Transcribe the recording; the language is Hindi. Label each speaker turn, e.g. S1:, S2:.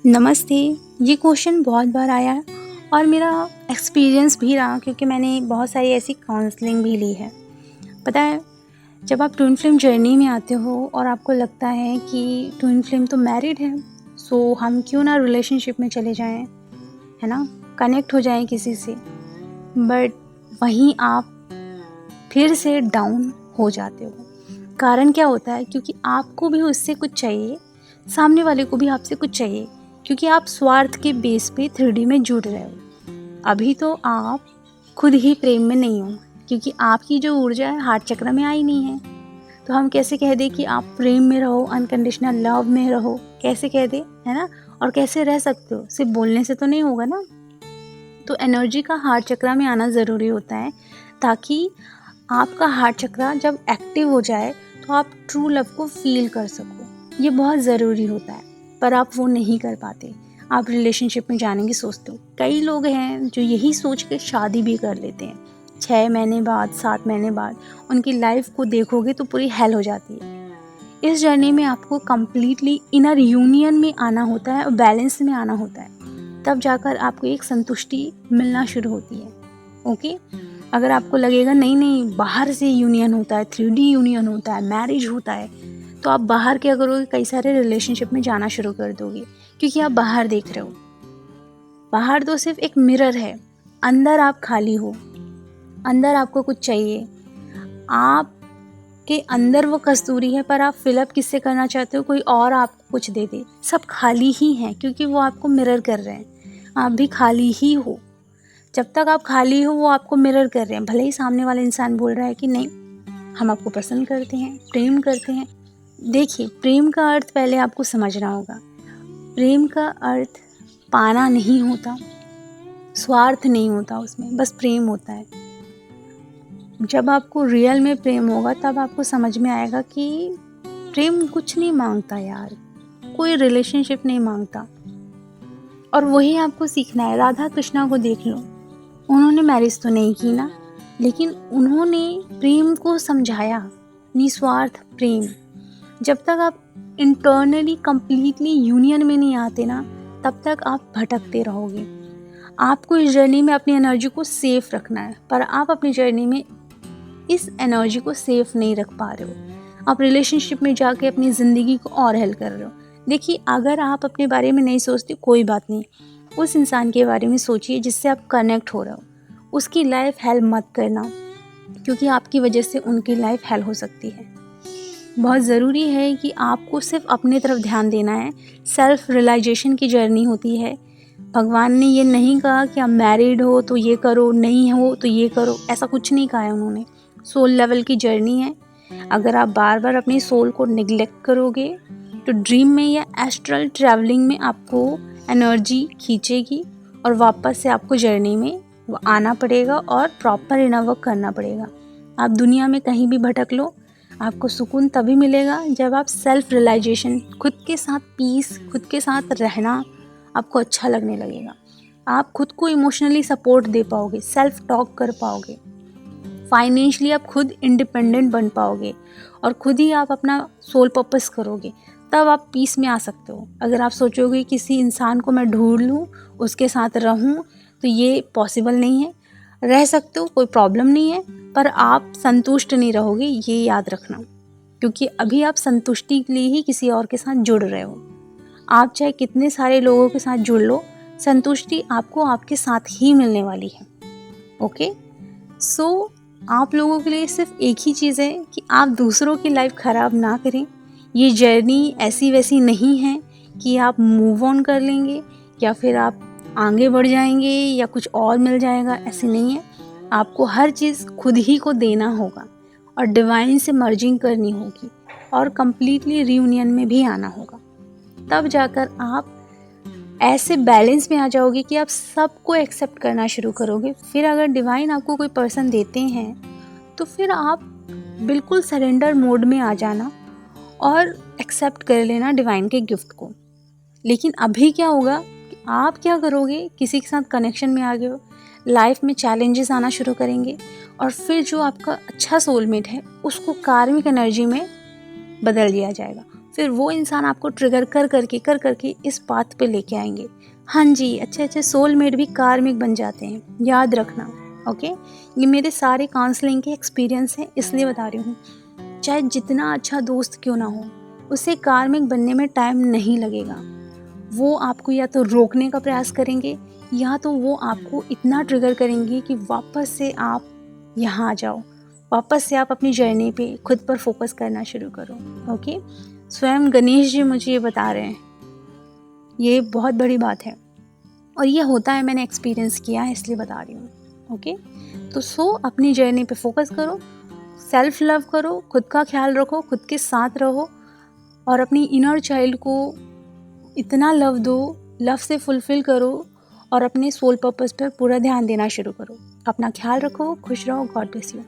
S1: नमस्ते। ये क्वेश्चन बहुत बार आया है और मेरा एक्सपीरियंस भी रहा क्योंकि मैंने बहुत सारी ऐसी काउंसलिंग भी ली है। पता है, जब आप ट्विन फ्लेम जर्नी में आते हो और आपको लगता है कि ट्विन फ्लेम तो मैरिड है, सो हम क्यों ना रिलेशनशिप में चले जाएं, है ना, कनेक्ट हो जाएं किसी से। बट वहीं आप फिर से डाउन हो जाते हो। कारण क्या होता है? क्योंकि आपको भी उससे कुछ चाहिए, सामने वाले को भी आपसे कुछ चाहिए, क्योंकि आप स्वार्थ के बेस पे 3D में जुड़ रहे हो। अभी तो आप खुद ही प्रेम में नहीं हो, क्योंकि आपकी जो ऊर्जा है हार्ट चक्र में आई नहीं है। तो हम कैसे कह दें कि आप प्रेम में रहो, अनकंडीशनल लव में रहो? कैसे कह दें, है ना? और कैसे रह सकते हो? सिर्फ बोलने से तो नहीं होगा ना। तो एनर्जी का हार्ट चक्र में आना ज़रूरी होता है, ताकि आपका हार्ट चक्र जब एक्टिव हो जाए तो आप ट्रू लव को फील कर सको। ये बहुत ज़रूरी होता है, पर आप वो नहीं कर पाते। आप रिलेशनशिप में जाने की सोचते हो। कई लोग हैं जो यही सोच के शादी भी कर लेते हैं। 6 महीने बाद, 7 महीने बाद उनकी लाइफ को देखोगे तो पूरी हेल हो जाती है। इस जर्नी में आपको कम्प्लीटली इनर यूनियन में आना होता है और बैलेंस में आना होता है। तब जाकर आपको एक संतुष्टि मिलना शुरू होती है। ओके, अगर आपको लगेगा नहीं नहीं बाहर से यूनियन होता है, 3D यूनियन होता है, मैरिज होता है, तो आप बाहर क्या करोगे? कई सारे रिलेशनशिप में जाना शुरू कर दोगे, क्योंकि आप बाहर देख रहे हो। बाहर तो सिर्फ एक मिरर है, अंदर आप खाली हो। अंदर आपको कुछ चाहिए, आपके अंदर वो कस्तूरी है, पर आप फिलअप किससे करना चाहते हो? कोई और आपको कुछ दे दे। सब खाली ही हैं, क्योंकि वो आपको मिरर कर रहे हैं। आप भी खाली ही हो। जब तक आप खाली हो वो आपको मिरर कर रहे हैं। भले ही सामने वाला इंसान बोल रहा है कि नहीं, हम आपको पसंद करते हैं, प्रेम करते हैं। देखिए, प्रेम का अर्थ पहले आपको समझना होगा। प्रेम का अर्थ पाना नहीं होता, स्वार्थ नहीं होता, उसमें बस प्रेम होता है। जब आपको रियल में प्रेम होगा तब आपको समझ में आएगा कि प्रेम कुछ नहीं मांगता यार, कोई रिलेशनशिप नहीं मांगता। और वही आपको सीखना है। राधा कृष्णा को देख लो, उन्होंने मैरिज तो नहीं की ना, लेकिन उन्होंने प्रेम को समझाया, निस्वार्थ प्रेम। जब तक आप इंटरनली कंप्लीटली यूनियन में नहीं आते ना, तब तक आप भटकते रहोगे। आपको इस जर्नी में अपनी एनर्जी को सेफ रखना है, पर आप अपनी जर्नी में इस एनर्जी को सेफ नहीं रख पा रहे हो। आप रिलेशनशिप में जाके अपनी ज़िंदगी को और हेल कर रहे हो। देखिए, अगर आप अपने बारे में नहीं सोचते, कोई बात नहीं, उस इंसान के बारे में सोचिए जिससे आप कनेक्ट हो रहे हो। उसकी लाइफ हेल मत करना, क्योंकि आपकी वजह से उनकी लाइफ हेल हो सकती है। बहुत ज़रूरी है कि आपको सिर्फ अपने तरफ ध्यान देना है। सेल्फ रियलाइजेशन की जर्नी होती है। भगवान ने ये नहीं कहा कि आप मैरिड हो तो ये करो, नहीं हो तो ये करो, ऐसा कुछ नहीं कहा है उन्होंने। सोल लेवल की जर्नी है। अगर आप बार बार अपनी सोल को निगलेक्ट करोगे तो ड्रीम में या एस्ट्रल ट्रैवलिंग में आपको एनर्जी खींचेगी और वापस से आपको जर्नी में वो आना पड़ेगा और प्रॉपर इनर वर्क करना पड़ेगा। आप दुनिया में कहीं भी भटक लो, आपको सुकून तभी मिलेगा जब आप सेल्फ रियलाइजेशन, खुद के साथ पीस, खुद के साथ रहना आपको अच्छा लगने लगेगा। आप खुद को इमोशनली सपोर्ट दे पाओगे, सेल्फ टॉक कर पाओगे, फाइनेंशियली आप खुद इंडिपेंडेंट बन पाओगे और खुद ही आप अपना सोल पर्पस करोगे। तब आप पीस में आ सकते हो। अगर आप सोचोगे किसी इंसान को मैं ढूंढ लूँ, उसके साथ रहूँ, तो ये पॉसिबल नहीं है। रह सकते हो, कोई प्रॉब्लम नहीं है, पर आप संतुष्ट नहीं रहोगे, ये याद रखना। क्योंकि अभी आप संतुष्टि के लिए ही किसी और के साथ जुड़ रहे हो। आप चाहे कितने सारे लोगों के साथ जुड़ लो, संतुष्टि आपको आपके साथ ही मिलने वाली है। ओके, सो आप लोगों के लिए सिर्फ एक ही चीज़ है कि आप दूसरों की लाइफ ख़राब ना करें। ये जर्नी ऐसी वैसी नहीं है कि आप मूव ऑन कर लेंगे या फिर आप आगे बढ़ जाएंगे या कुछ और मिल जाएगा, ऐसी नहीं है। आपको हर चीज़ खुद ही को देना होगा और डिवाइन से मर्जिंग करनी होगी और कम्प्लीटली रियूनियन में भी आना होगा। तब जाकर आप ऐसे बैलेंस में आ जाओगे कि आप सबको एक्सेप्ट करना शुरू करोगे। फिर अगर डिवाइन आपको कोई पर्सन देते हैं तो फिर आप बिल्कुल सरेंडर मोड में आ जाना और एक्सेप्ट कर लेना डिवाइन के गिफ्ट को। लेकिन अभी क्या होगा कि आप क्या करोगे? किसी के साथ कनेक्शन में आ गए हो, लाइफ में चैलेंजेस आना शुरू करेंगे और फिर जो आपका अच्छा सोलमेट है उसको कार्मिक एनर्जी में बदल दिया जाएगा। फिर वो इंसान आपको ट्रिगर कर करके इस पाथ पे लेके आएंगे। हाँ जी, अच्छे अच्छे सोलमेट भी कार्मिक बन जाते हैं, याद रखना। ओके, ये मेरे सारे काउंसलिंग के एक्सपीरियंस हैं, इसलिए बता रही हूँ। चाहे जितना अच्छा दोस्त क्यों ना हो, उसे कार्मिक बनने में टाइम नहीं लगेगा। वो आपको या तो रोकने का प्रयास करेंगे, या तो वो आपको इतना ट्रिगर करेंगे कि वापस से आप यहाँ आ जाओ, वापस से आप अपनी जर्नी पे खुद पर फोकस करना शुरू करो। ओके, स्वयं गणेश जी मुझे ये बता रहे हैं, ये बहुत बड़ी बात है और ये होता है, मैंने एक्सपीरियंस किया है, इसलिए बता रही हूँ। ओके, तो अपनी जर्नी पे फोकस करो, सेल्फ लव करो, खुद का ख्याल रखो, खुद के साथ रहो और अपनी इनर चाइल्ड को इतना लव दो, लव से फुलफिल करो और अपने सोल पर्पस पर पूरा ध्यान देना शुरू करो। अपना ख्याल रखो, खुश रहो, गॉड ब्लेस यू।